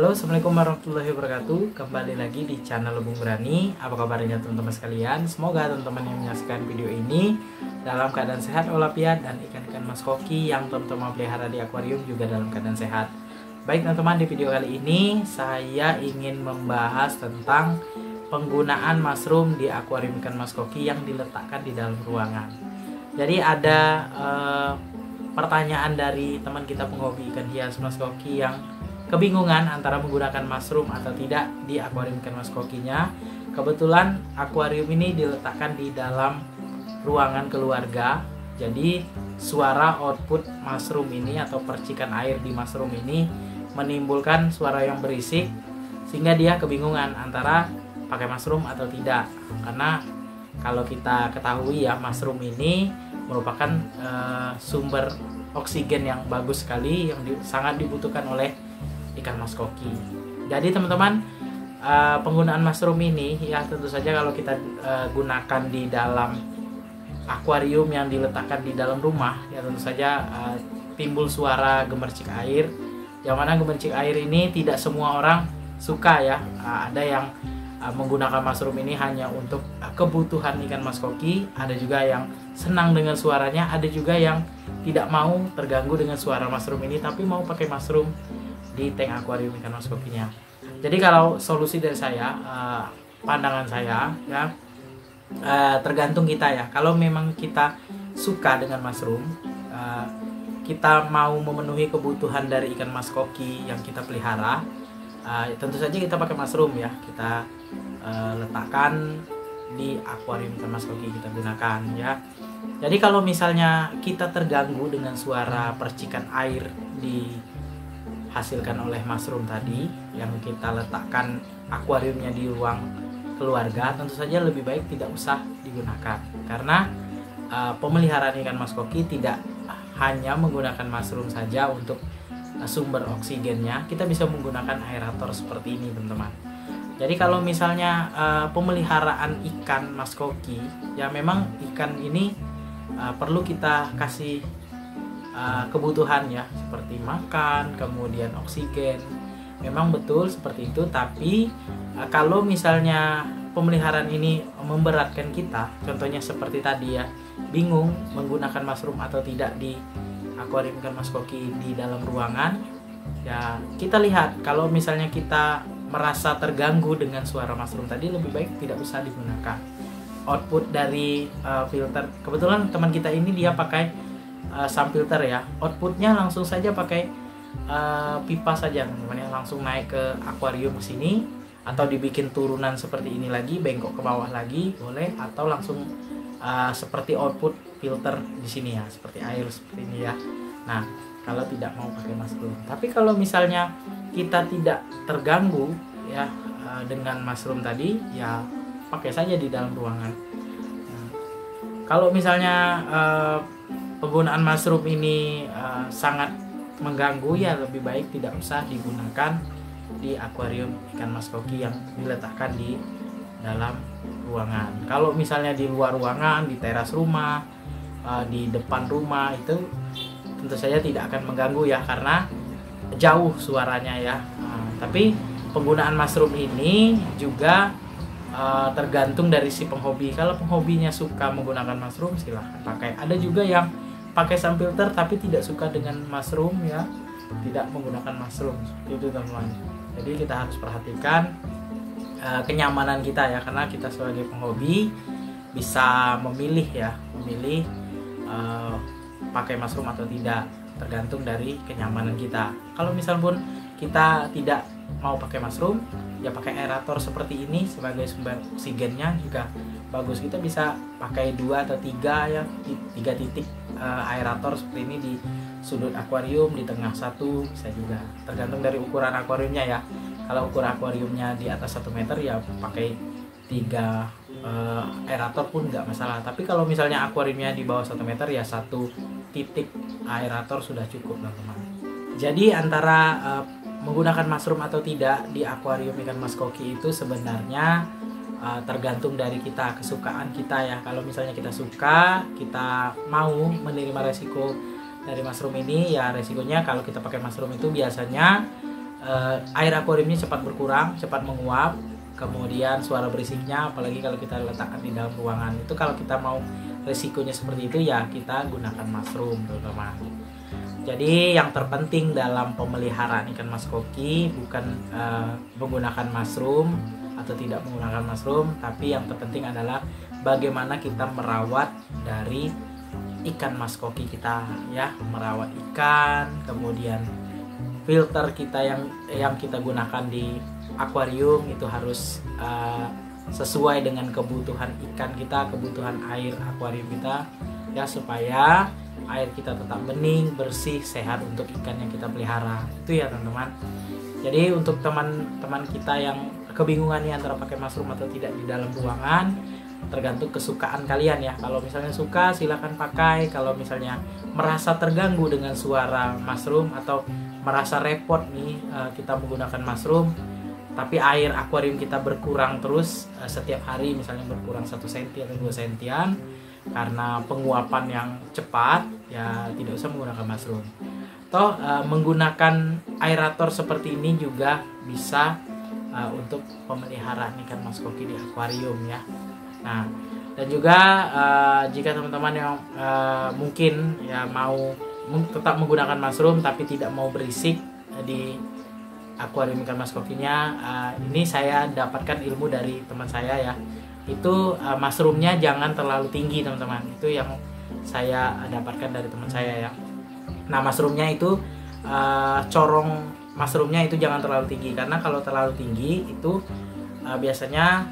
Halo, assalamualaikum warahmatullahi wabarakatuh. Kembali lagi di channel Bung Berani. Apa kabarnya teman-teman sekalian? Semoga teman-teman yang menyaksikan video ini dalam keadaan sehat walafiat dan ikan-ikan mas koki yang teman-teman pelihara di akuarium juga dalam keadaan sehat. Baik teman-teman, di video kali ini saya ingin membahas tentang penggunaan mushroom di akuarium ikan mas koki yang diletakkan di dalam ruangan. Jadi ada pertanyaan dari teman kita penghobi ikan hias mas koki yang kebingungan antara menggunakan mushroom atau tidak di akuarium ikan mas kokinya. Kebetulan akuarium ini diletakkan di dalam ruangan keluarga. Jadi suara output mushroom ini atau percikan air di mushroom ini menimbulkan suara yang berisik, sehingga dia kebingungan antara pakai mushroom atau tidak. Karena kalau kita ketahui ya, mushroom ini merupakan sumber oksigen yang bagus sekali yang sangat dibutuhkan oleh ikan mas koki. Jadi teman-teman, penggunaan mushroom ini ya tentu saja kalau kita gunakan di dalam akuarium yang diletakkan di dalam rumah ya tentu saja timbul suara gemercik air, yang mana gemercik air ini tidak semua orang suka ya. Ada yang menggunakan mushroom ini hanya untuk kebutuhan ikan mas koki, ada juga yang senang dengan suaranya, ada juga yang tidak mau terganggu dengan suara mushroom ini tapi mau pakai mushroom di tank akuarium ikan mas kokinya. Jadi kalau solusi dari saya, pandangan saya ya, tergantung kita ya. Kalau memang kita suka dengan mushroom, kita mau memenuhi kebutuhan dari ikan mas koki yang kita pelihara, tentu saja kita pakai mushroom ya. Kita letakkan di akuarium ikan mas koki kita gunakan ya. Jadi kalau misalnya kita terganggu dengan suara percikan air dihasilkan oleh mushroom tadi yang kita letakkan akuariumnya di ruang keluarga, tentu saja lebih baik tidak usah digunakan. Karena pemeliharaan ikan mas koki tidak hanya menggunakan mushroom saja untuk sumber oksigennya, kita bisa menggunakan aerator seperti ini teman-teman. Jadi kalau misalnya pemeliharaan ikan mas koki ya, memang ikan ini perlu kita kasih kebutuhan ya, seperti makan, kemudian oksigen. Memang betul seperti itu, tapi kalau misalnya pemeliharaan ini memberatkan kita, contohnya seperti tadi ya, bingung menggunakan mushroom atau tidak di akuarium ikan mas koki di dalam ruangan ya, kita lihat kalau misalnya kita merasa terganggu dengan suara mushroom tadi, lebih baik tidak usah digunakan. Output dari filter, kebetulan teman kita ini dia pakai sun filter ya, outputnya langsung saja pakai pipa saja teman-teman ya, langsung naik ke akuarium sini, atau dibikin turunan seperti ini lagi, bengkok ke bawah lagi boleh, atau langsung seperti output filter di sini ya, seperti air seperti ini ya. Nah, kalau tidak mau pakai mushroom. Tapi kalau misalnya kita tidak terganggu ya dengan mushroom tadi ya, pakai saja di dalam ruangan. Nah, kalau misalnya penggunaan mushroom ini sangat mengganggu ya, lebih baik tidak usah digunakan di akuarium ikan mas koki yang diletakkan di dalam ruangan. Kalau misalnya di luar ruangan, di teras rumah, di depan rumah, itu tentu saja tidak akan mengganggu ya, karena jauh suaranya ya. Tapi penggunaan mushroom ini juga tergantung dari si penghobi. Kalau penghobinya suka menggunakan mushroom, silahkan pakai. Ada juga yang pakai sun filter tapi tidak suka dengan mushroom ya, tidak menggunakan mushroom seperti itu teman-teman. Jadi kita harus perhatikan kenyamanan kita ya, karena kita sebagai penghobi bisa memilih ya, memilih pakai mushroom atau tidak, tergantung dari kenyamanan kita. Kalau misal pun kita tidak mau pakai mushroom ya, pakai aerator seperti ini sebagai sumber oksigennya juga bagus. Kita bisa pakai 2 atau 3 ya, 3 titik aerator seperti ini di sudut akuarium, di tengah 1 bisa juga, tergantung dari ukuran akuariumnya ya. Kalau ukuran akuariumnya di atas 1 meter ya pakai 3 aerator pun nggak masalah. Tapi kalau misalnya akuariumnya di bawah 1 meter ya 1 titik aerator sudah cukup teman-teman. Jadi antara menggunakan mushroom atau tidak di akuarium ikan mas koki itu sebenarnya tergantung dari kita, kesukaan kita ya. Kalau misalnya kita suka, kita mau menerima resiko dari mushroom ini ya, resikonya kalau kita pakai mushroom itu biasanya air akuariumnya cepat berkurang, cepat menguap. Kemudian suara berisiknya, apalagi kalau kita letakkan di dalam ruangan, itu kalau kita mau resikonya seperti itu ya kita gunakan mushroom, teman-teman. Jadi yang terpenting dalam pemeliharaan ikan mas koki bukan menggunakan mushroom atau tidak menggunakan mushroom, tapi yang terpenting adalah bagaimana kita merawat dari ikan mas koki kita ya, merawat ikan, kemudian filter kita yang kita gunakan di akuarium itu harus sesuai dengan kebutuhan ikan kita, kebutuhan air akuarium kita ya, supaya air kita tetap bening, bersih, sehat untuk ikan yang kita pelihara. Itu ya teman-teman. Jadi untuk teman-teman kita yang kebingungan nih antara pakai mushroom atau tidak di dalam ruangan, tergantung kesukaan kalian ya. Kalau misalnya suka silahkan pakai. Kalau misalnya merasa terganggu dengan suara mushroom atau merasa repot nih kita menggunakan mushroom tapi air akuarium kita berkurang terus setiap hari, misalnya berkurang 1 cm atau 2 cm karena penguapan yang cepat, ya tidak usah menggunakan mushroom. Toh menggunakan aerator seperti ini juga bisa untuk pemeliharaan ikan mas koki di akuarium ya. Nah, dan juga jika teman-teman yang mungkin ya mau tetap menggunakan mushroom tapi tidak mau berisik di akuarium ikan mas kokinya, ini saya dapatkan ilmu dari teman saya ya. Itu mushroomnya jangan terlalu tinggi teman-teman. Itu yang saya dapatkan dari teman saya ya. Nah, mushroomnya itu corong mushroomnya itu jangan terlalu tinggi, karena kalau terlalu tinggi itu biasanya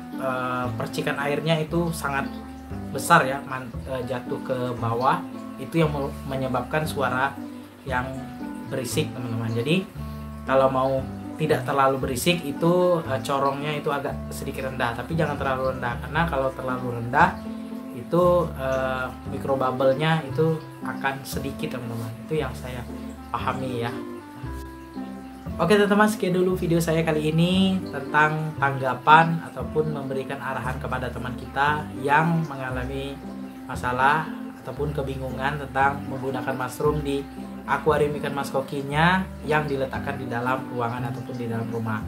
percikan airnya itu sangat besar ya, jatuh ke bawah. Itu yang menyebabkan suara yang berisik teman-teman. Jadi kalau mau tidak terlalu berisik itu corongnya itu agak sedikit rendah, tapi jangan terlalu rendah, karena kalau terlalu rendah itu mikrobubble-nya itu akan sedikit teman-teman. Itu yang saya pahami ya. Oke teman-teman, sekian dulu video saya kali ini tentang tanggapan ataupun memberikan arahan kepada teman kita yang mengalami masalah ataupun kebingungan tentang menggunakan mushroom di akuarium ikan mas kokinya yang diletakkan di dalam ruangan ataupun di dalam rumah.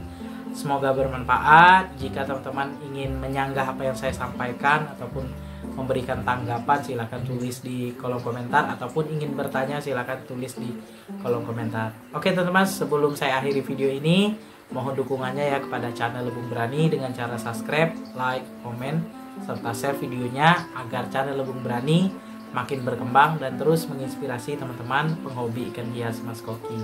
Semoga bermanfaat. Jika teman-teman ingin menyanggah apa yang saya sampaikan ataupun memberikan tanggapan, silahkan tulis di kolom komentar, ataupun ingin bertanya silahkan tulis di kolom komentar. Oke teman-teman, sebelum saya akhiri video ini, mohon dukungannya ya kepada channel Lebung Berani dengan cara subscribe, like, komen, serta share videonya agar channel Lebung Berani makin berkembang dan terus menginspirasi teman-teman penghobi ikan hias mas koki.